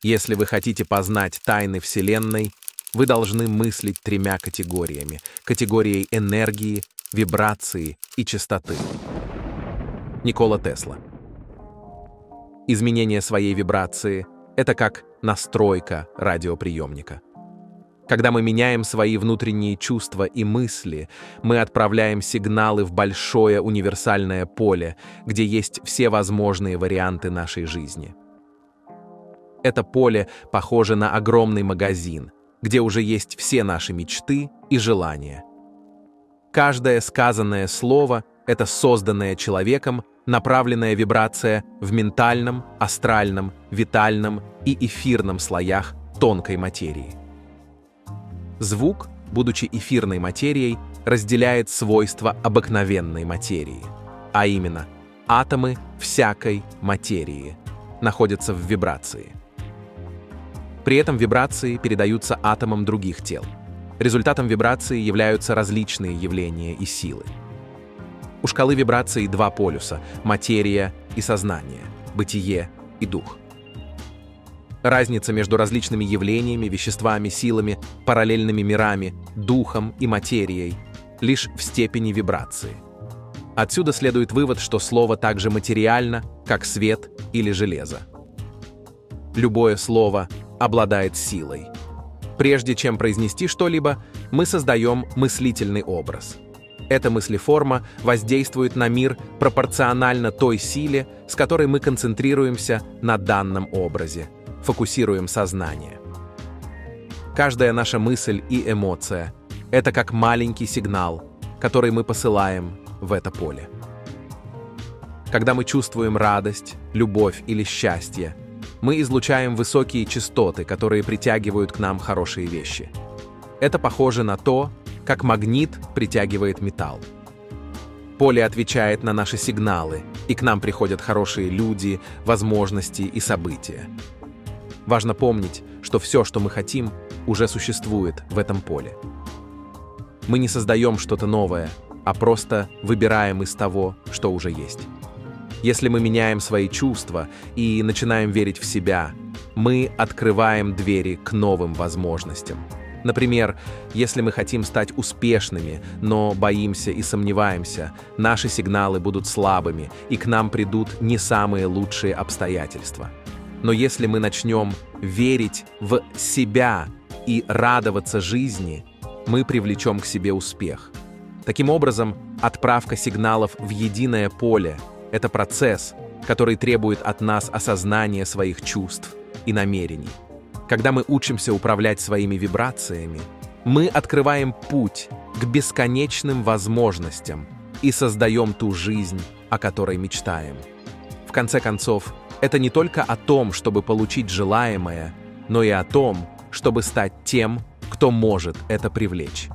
Если вы хотите познать тайны Вселенной, вы должны мыслить тремя категориями: категорией энергии, вибрации и частоты. Никола Тесла. Изменение своей вибрации — это как настройка радиоприемника. Когда мы меняем свои внутренние чувства и мысли, мы отправляем сигналы в большое универсальное поле, где есть все возможные варианты нашей жизни. Это поле похоже на огромный магазин, где уже есть все наши мечты и желания. Каждое сказанное слово — это созданная человеком направленная вибрация в ментальном, астральном, витальном и эфирном слоях тонкой материи. Звук, будучи эфирной материей, разделяет свойства обыкновенной материи, а именно атомы всякой материи находятся в вибрации. При этом вибрации передаются атомам других тел. Результатом вибрации являются различные явления и силы. У шкалы вибраций два полюса – материя и сознание, бытие и дух. Разница между различными явлениями, веществами, силами, параллельными мирами, духом и материей лишь в степени вибрации. Отсюда следует вывод, что слово так же материально, как свет или железо. Любое слово обладает силой. Прежде чем произнести что-либо, мы создаем мыслительный образ. Эта мыслеформа воздействует на мир пропорционально той силе, с которой мы концентрируемся на данном образе, фокусируем сознание. Каждая наша мысль и эмоция — это как маленький сигнал, который мы посылаем в это поле. Когда мы чувствуем радость, любовь или счастье, мы излучаем высокие частоты, которые притягивают к нам хорошие вещи. Это похоже на то, как магнит притягивает металл. Поле отвечает на наши сигналы, и к нам приходят хорошие люди, возможности и события. Важно помнить, что все, что мы хотим, уже существует в этом поле. Мы не создаем что-то новое, а просто выбираем из того, что уже есть. Если мы меняем свои чувства и начинаем верить в себя, мы открываем двери к новым возможностям. Например, если мы хотим стать успешными, но боимся и сомневаемся, наши сигналы будут слабыми, и к нам придут не самые лучшие обстоятельства. Но если мы начнем верить в себя и радоваться жизни, мы привлечем к себе успех. Таким образом, отправка сигналов в единое поле — это процесс, который требует от нас осознания своих чувств и намерений. Когда мы учимся управлять своими вибрациями, мы открываем путь к бесконечным возможностям и создаем ту жизнь, о которой мечтаем. В конце концов, это не только о том, чтобы получить желаемое, но и о том, чтобы стать тем, кто может это привлечь.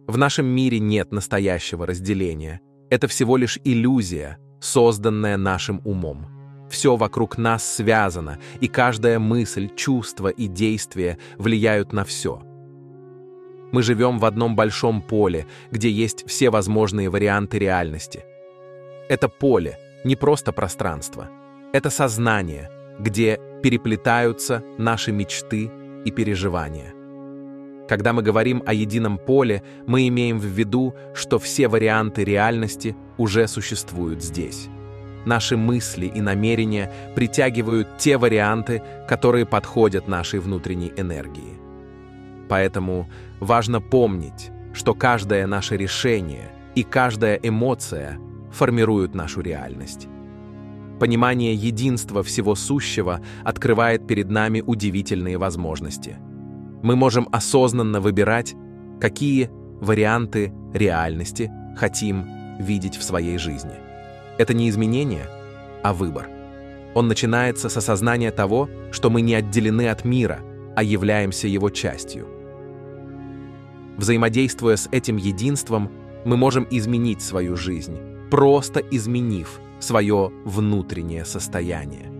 В нашем мире нет настоящего разделения. Это всего лишь иллюзия, созданная нашим умом. Все вокруг нас связано, и каждая мысль, чувство и действие влияют на все. Мы живем в одном большом поле, где есть все возможные варианты реальности. Это поле не просто пространство. Это сознание, где переплетаются наши мечты и переживания. Когда мы говорим о едином поле, мы имеем в виду, что все варианты реальности уже существуют здесь. Наши мысли и намерения притягивают те варианты, которые подходят нашей внутренней энергии. Поэтому важно помнить, что каждое наше решение и каждая эмоция формируют нашу реальность. Понимание единства всего сущего открывает перед нами удивительные возможности. Мы можем осознанно выбирать, какие варианты реальности хотим видеть в своей жизни. Это не изменение, а выбор. Он начинается с осознания того, что мы не отделены от мира, а являемся его частью. Взаимодействуя с этим единством, мы можем изменить свою жизнь, просто изменив свое внутреннее состояние.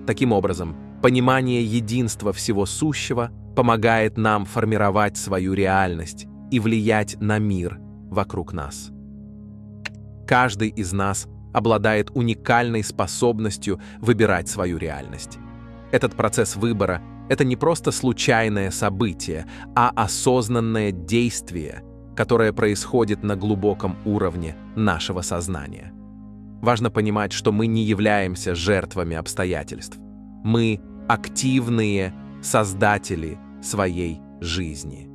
Таким образом, понимание единства всего сущего помогает нам формировать свою реальность и влиять на мир вокруг нас. Каждый из нас обладает уникальной способностью выбирать свою реальность. Этот процесс выбора – это не просто случайное событие, а осознанное действие, которое происходит на глубоком уровне нашего сознания. Важно понимать, что мы не являемся жертвами обстоятельств. Мы – активные создатели своей жизни.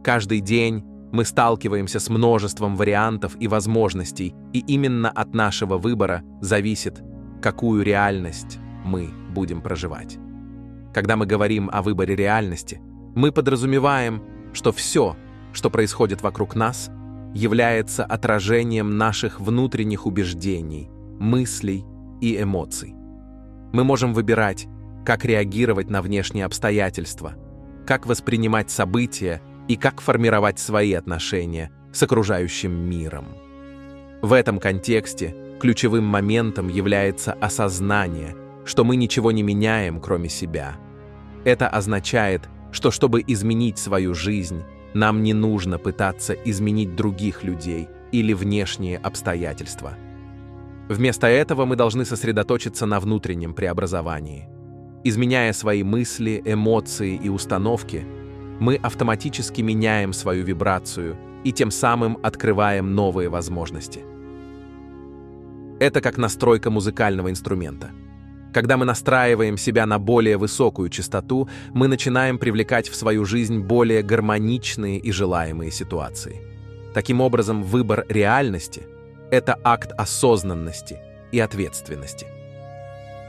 Каждый день мы сталкиваемся с множеством вариантов и возможностей, и именно от нашего выбора зависит, какую реальность мы будем проживать. Когда мы говорим о выборе реальности, мы подразумеваем, что все, что происходит вокруг нас, является отражением наших внутренних убеждений, мыслей и эмоций. Мы можем выбирать, как реагировать на внешние обстоятельства, как воспринимать события и как формировать свои отношения с окружающим миром. В этом контексте ключевым моментом является осознание, что мы ничего не меняем, кроме себя. Это означает, что чтобы изменить свою жизнь, нам не нужно пытаться изменить других людей или внешние обстоятельства. Вместо этого мы должны сосредоточиться на внутреннем преобразовании. Изменяя свои мысли, эмоции и установки, мы автоматически меняем свою вибрацию и тем самым открываем новые возможности. Это как настройка музыкального инструмента. Когда мы настраиваем себя на более высокую частоту, мы начинаем привлекать в свою жизнь более гармоничные и желаемые ситуации. Таким образом, выбор реальности – это акт осознанности и ответственности.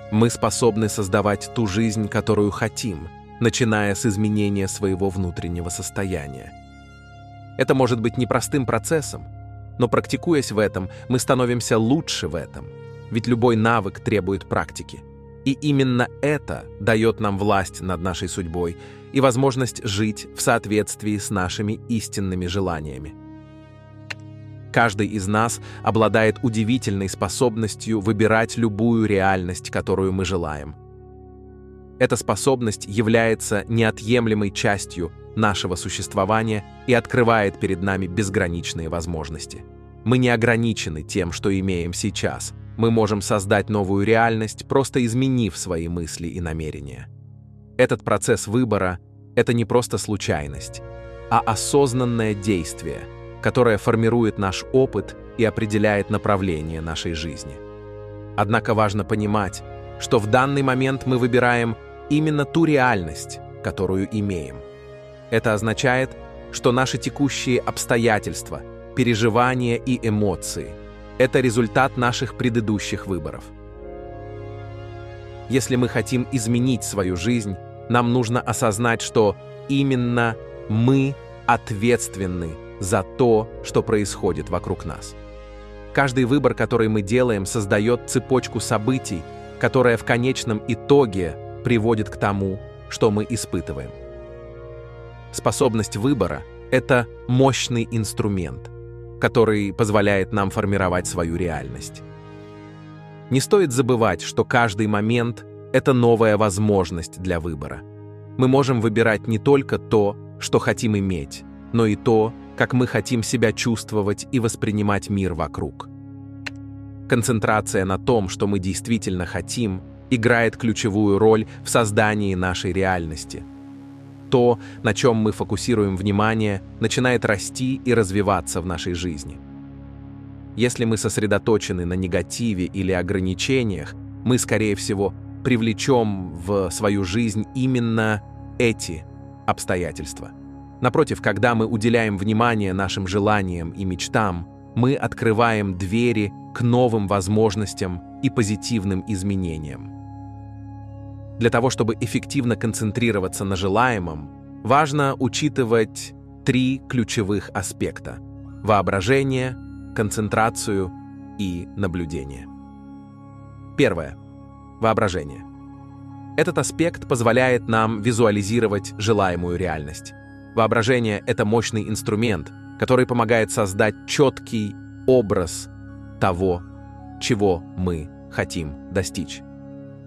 Мы способны создавать ту жизнь, которую хотим, начиная с изменения своего внутреннего состояния. Это может быть непростым процессом, но практикуясь в этом, мы становимся лучше в этом, ведь любой навык требует практики. И именно это дает нам власть над нашей судьбой и возможность жить в соответствии с нашими истинными желаниями. Каждый из нас обладает удивительной способностью выбирать любую реальность, которую мы желаем. Эта способность является неотъемлемой частью нашего существования и открывает перед нами безграничные возможности. Мы не ограничены тем, что имеем сейчас. Мы можем создать новую реальность, просто изменив свои мысли и намерения. Этот процесс выбора – это не просто случайность, а осознанное действие, которое формирует наш опыт и определяет направление нашей жизни. Однако важно понимать, что в данный момент мы выбираем именно ту реальность, которую имеем. Это означает, что наши текущие обстоятельства, переживания и эмоции – это результат наших предыдущих выборов. Если мы хотим изменить свою жизнь, нам нужно осознать, что именно мы ответственны за то, что происходит вокруг нас. Каждый выбор, который мы делаем, создает цепочку событий, которая в конечном итоге приводит к тому, что мы испытываем. Способность выбора – это мощный инструмент, который позволяет нам формировать свою реальность. Не стоит забывать, что каждый момент – это новая возможность для выбора. Мы можем выбирать не только то, что хотим иметь, но и то, как мы хотим себя чувствовать и воспринимать мир вокруг. Концентрация на том, что мы действительно хотим, играет ключевую роль в создании нашей реальности. То, на чем мы фокусируем внимание, начинает расти и развиваться в нашей жизни. Если мы сосредоточены на негативе или ограничениях, мы, скорее всего, привлечем в свою жизнь именно эти обстоятельства. Напротив, когда мы уделяем внимание нашим желаниям и мечтам, мы открываем двери к новым возможностям и позитивным изменениям. Для того, чтобы эффективно концентрироваться на желаемом, важно учитывать 3 ключевых аспекта – воображение, концентрацию и наблюдение. Первое. Воображение. Этот аспект позволяет нам визуализировать желаемую реальность. Воображение – это мощный инструмент, который помогает создать четкий образ того, чего мы хотим достичь.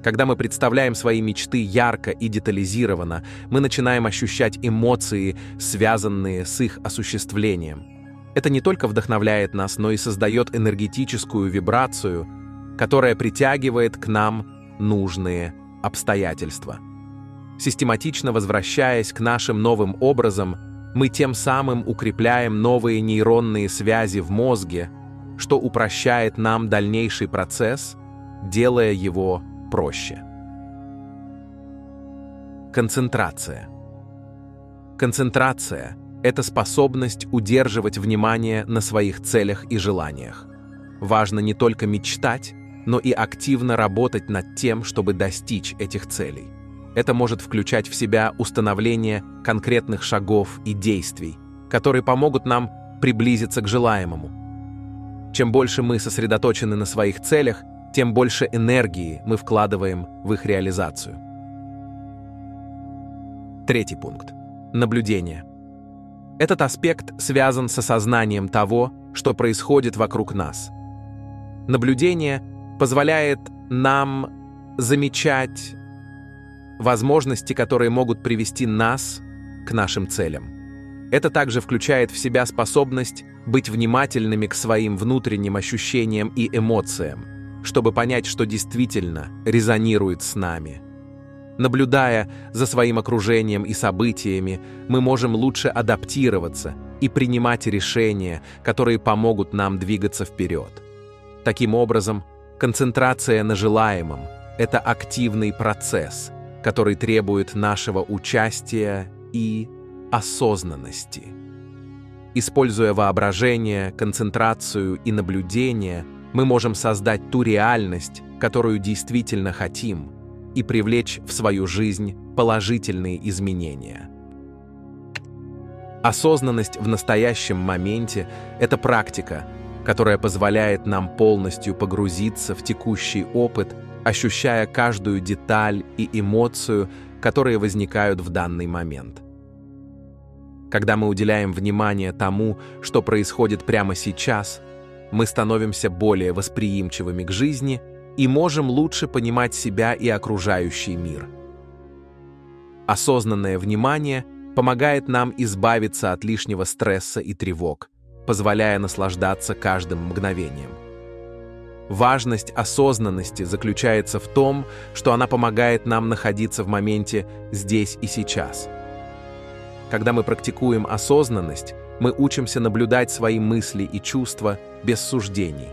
Когда мы представляем свои мечты ярко и детализированно, мы начинаем ощущать эмоции, связанные с их осуществлением. Это не только вдохновляет нас, но и создает энергетическую вибрацию, которая притягивает к нам нужные обстоятельства. Систематично возвращаясь к нашим новым образам, мы тем самым укрепляем новые нейронные связи в мозге, что упрощает нам дальнейший процесс, делая его проще. Концентрация. Концентрация – это способность удерживать внимание на своих целях и желаниях. Важно не только мечтать, но и активно работать над тем, чтобы достичь этих целей. Это может включать в себя установление конкретных шагов и действий, которые помогут нам приблизиться к желаемому. Чем больше мы сосредоточены на своих целях, тем больше энергии мы вкладываем в их реализацию. Третий пункт. Наблюдение. Этот аспект связан с осознанием того, что происходит вокруг нас. Наблюдение позволяет нам замечать возможности, которые могут привести нас к нашим целям. Это также включает в себя способность быть внимательными к своим внутренним ощущениям и эмоциям, чтобы понять, что действительно резонирует с нами. Наблюдая за своим окружением и событиями, мы можем лучше адаптироваться и принимать решения, которые помогут нам двигаться вперед. Таким образом, концентрация на желаемом – это активный процесс, который требует нашего участия и осознанности. Используя воображение, концентрацию и наблюдение, мы можем создать ту реальность, которую действительно хотим, и привлечь в свою жизнь положительные изменения. Осознанность в настоящем моменте – это практика, которая позволяет нам полностью погрузиться в текущий опыт, ощущая каждую деталь и эмоцию, которые возникают в данный момент. Когда мы уделяем внимание тому, что происходит прямо сейчас, мы становимся более восприимчивыми к жизни и можем лучше понимать себя и окружающий мир. Осознанное внимание помогает нам избавиться от лишнего стресса и тревог, позволяя наслаждаться каждым мгновением. Важность осознанности заключается в том, что она помогает нам находиться в моменте здесь и сейчас. Когда мы практикуем осознанность, мы учимся наблюдать свои мысли и чувства без суждений.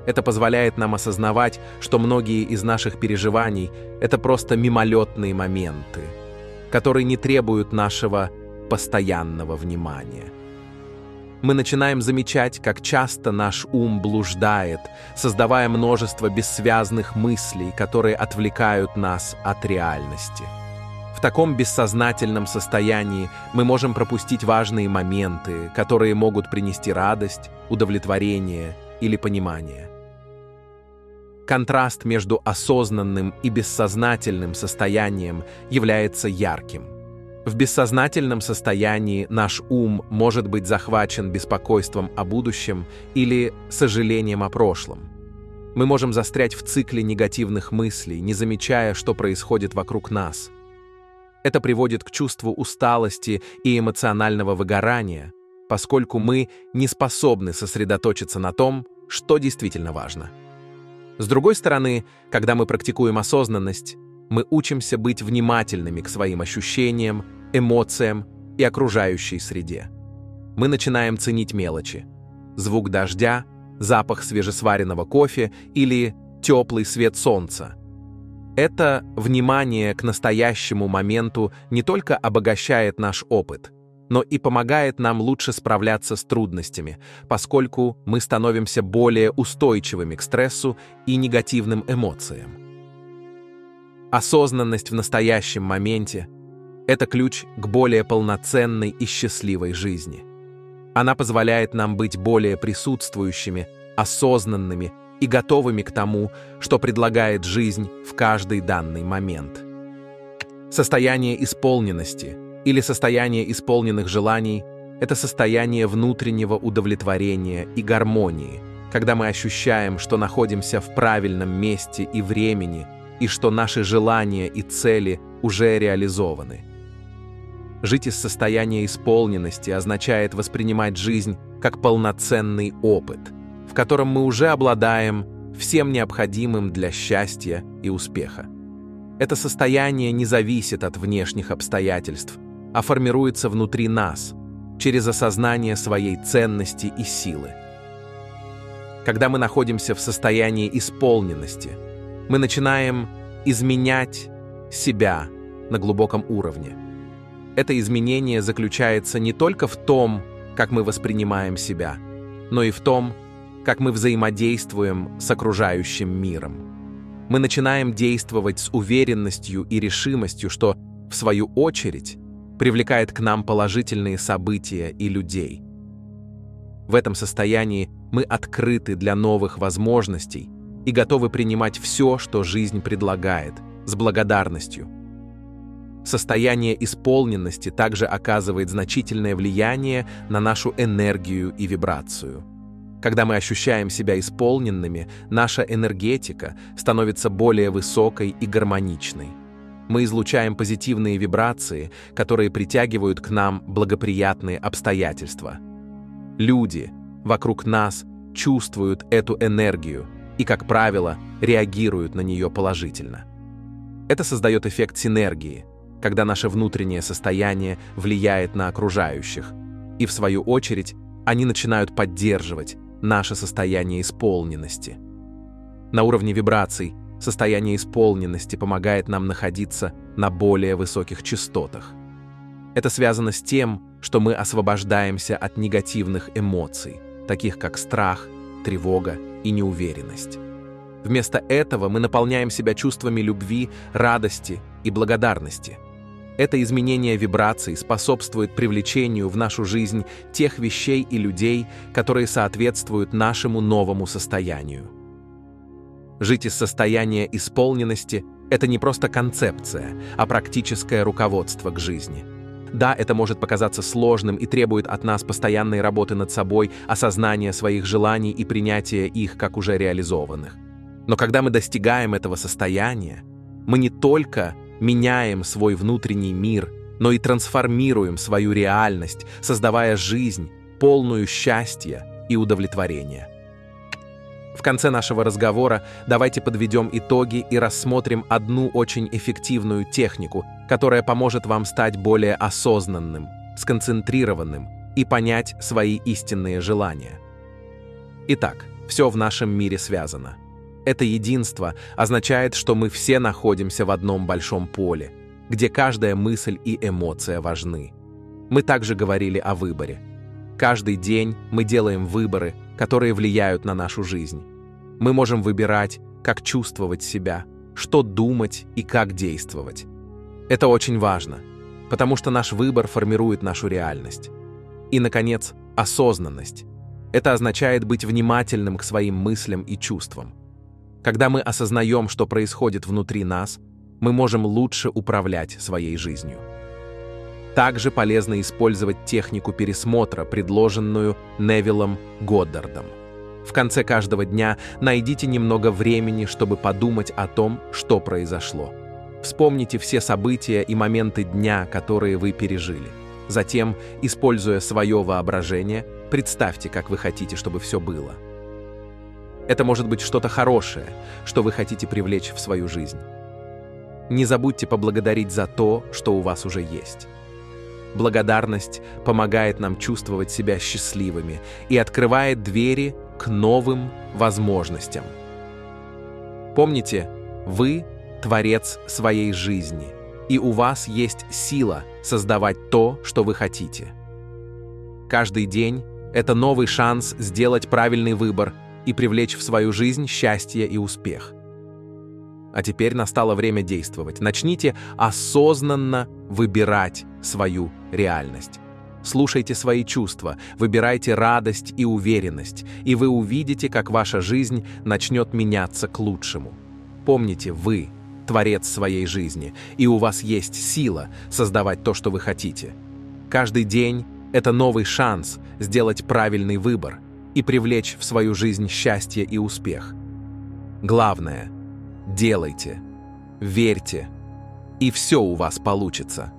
Это позволяет нам осознавать, что многие из наших переживаний – это просто мимолетные моменты, которые не требуют нашего постоянного внимания. Мы начинаем замечать, как часто наш ум блуждает, создавая множество бессвязных мыслей, которые отвлекают нас от реальности. В таком бессознательном состоянии мы можем пропустить важные моменты, которые могут принести радость, удовлетворение или понимание. Контраст между осознанным и бессознательным состоянием является ярким. В бессознательном состоянии наш ум может быть захвачен беспокойством о будущем или сожалением о прошлом. Мы можем застрять в цикле негативных мыслей, не замечая, что происходит вокруг нас. Это приводит к чувству усталости и эмоционального выгорания, поскольку мы не способны сосредоточиться на том, что действительно важно. С другой стороны, когда мы практикуем осознанность, мы учимся быть внимательными к своим ощущениям, эмоциям и окружающей среде. Мы начинаем ценить мелочи: звук дождя, запах свежесваренного кофе или теплый свет солнца. Это внимание к настоящему моменту не только обогащает наш опыт, но и помогает нам лучше справляться с трудностями, поскольку мы становимся более устойчивыми к стрессу и негативным эмоциям. Осознанность в настоящем моменте – это ключ к более полноценной и счастливой жизни. Она позволяет нам быть более присутствующими, осознанными и готовыми к тому, что предлагает жизнь в каждый данный момент. Состояние исполненности или состояние исполненных желаний – это состояние внутреннего удовлетворения и гармонии, когда мы ощущаем, что находимся в правильном месте и времени, и что наши желания и цели уже реализованы. Жить из состояния исполненности означает воспринимать жизнь как полноценный опыт, в котором мы уже обладаем всем необходимым для счастья и успеха. Это состояние не зависит от внешних обстоятельств, а формируется внутри нас, через осознание своей ценности и силы. Когда мы находимся в состоянии исполненности, мы начинаем изменять себя на глубоком уровне. Это изменение заключается не только в том, как мы воспринимаем себя, но и в том, как мы взаимодействуем с окружающим миром. Мы начинаем действовать с уверенностью и решимостью, что, в свою очередь, привлекает к нам положительные события и людей. В этом состоянии мы открыты для новых возможностей и готовы принимать все, что жизнь предлагает, с благодарностью. Состояние исполненности также оказывает значительное влияние на нашу энергию и вибрацию. Когда мы ощущаем себя исполненными, наша энергетика становится более высокой и гармоничной. Мы излучаем позитивные вибрации, которые притягивают к нам благоприятные обстоятельства. Люди вокруг нас чувствуют эту энергию и, как правило, реагируют на нее положительно. Это создает эффект синергии, когда наше внутреннее состояние влияет на окружающих, и, в свою очередь, они начинают поддерживать наше состояние исполненности. На уровне вибраций состояние исполненности помогает нам находиться на более высоких частотах. Это связано с тем, что мы освобождаемся от негативных эмоций, таких как страх, тревога и неуверенность. Вместо этого мы наполняем себя чувствами любви, радости и благодарности. Это изменение вибраций способствует привлечению в нашу жизнь тех вещей и людей, которые соответствуют нашему новому состоянию. Жить из состояния исполненности – это не просто концепция, а практическое руководство к жизни. Да, это может показаться сложным и требует от нас постоянной работы над собой, осознания своих желаний и принятия их как уже реализованных. Но когда мы достигаем этого состояния, мы не только меняем свой внутренний мир, но и трансформируем свою реальность, создавая жизнь, полную счастья и удовлетворения. В конце нашего разговора давайте подведем итоги и рассмотрим одну очень эффективную технику, которая поможет вам стать более осознанным, сконцентрированным и понять свои истинные желания. Итак, все в нашем мире связано. Это единство означает, что мы все находимся в одном большом поле, где каждая мысль и эмоция важны. Мы также говорили о выборе. Каждый день мы делаем выборы, которые влияют на нашу жизнь. Мы можем выбирать, как чувствовать себя, что думать и как действовать. Это очень важно, потому что наш выбор формирует нашу реальность. И, наконец, осознанность. Это означает быть внимательным к своим мыслям и чувствам. Когда мы осознаем, что происходит внутри нас, мы можем лучше управлять своей жизнью. Также полезно использовать технику пересмотра, предложенную Невиллом Годдардом. В конце каждого дня найдите немного времени, чтобы подумать о том, что произошло. Вспомните все события и моменты дня, которые вы пережили. Затем, используя свое воображение, представьте, как вы хотите, чтобы все было. Это может быть что-то хорошее, что вы хотите привлечь в свою жизнь. Не забудьте поблагодарить за то, что у вас уже есть. Благодарность помогает нам чувствовать себя счастливыми и открывает двери к новым возможностям. Помните, вы – творец своей жизни, и у вас есть сила создавать то, что вы хотите. Каждый день – это новый шанс сделать правильный выбор и привлечь в свою жизнь счастье и успех. А теперь настало время действовать. Начните осознанно выбирать свою реальность. Слушайте свои чувства, выбирайте радость и уверенность, и вы увидите, как ваша жизнь начнет меняться к лучшему. Помните, вы – творец своей жизни, и у вас есть сила создавать то, что вы хотите. Каждый день – это новый шанс сделать правильный выбор и привлечь в свою жизнь счастье и успех. Главное – делайте, верьте, и все у вас получится.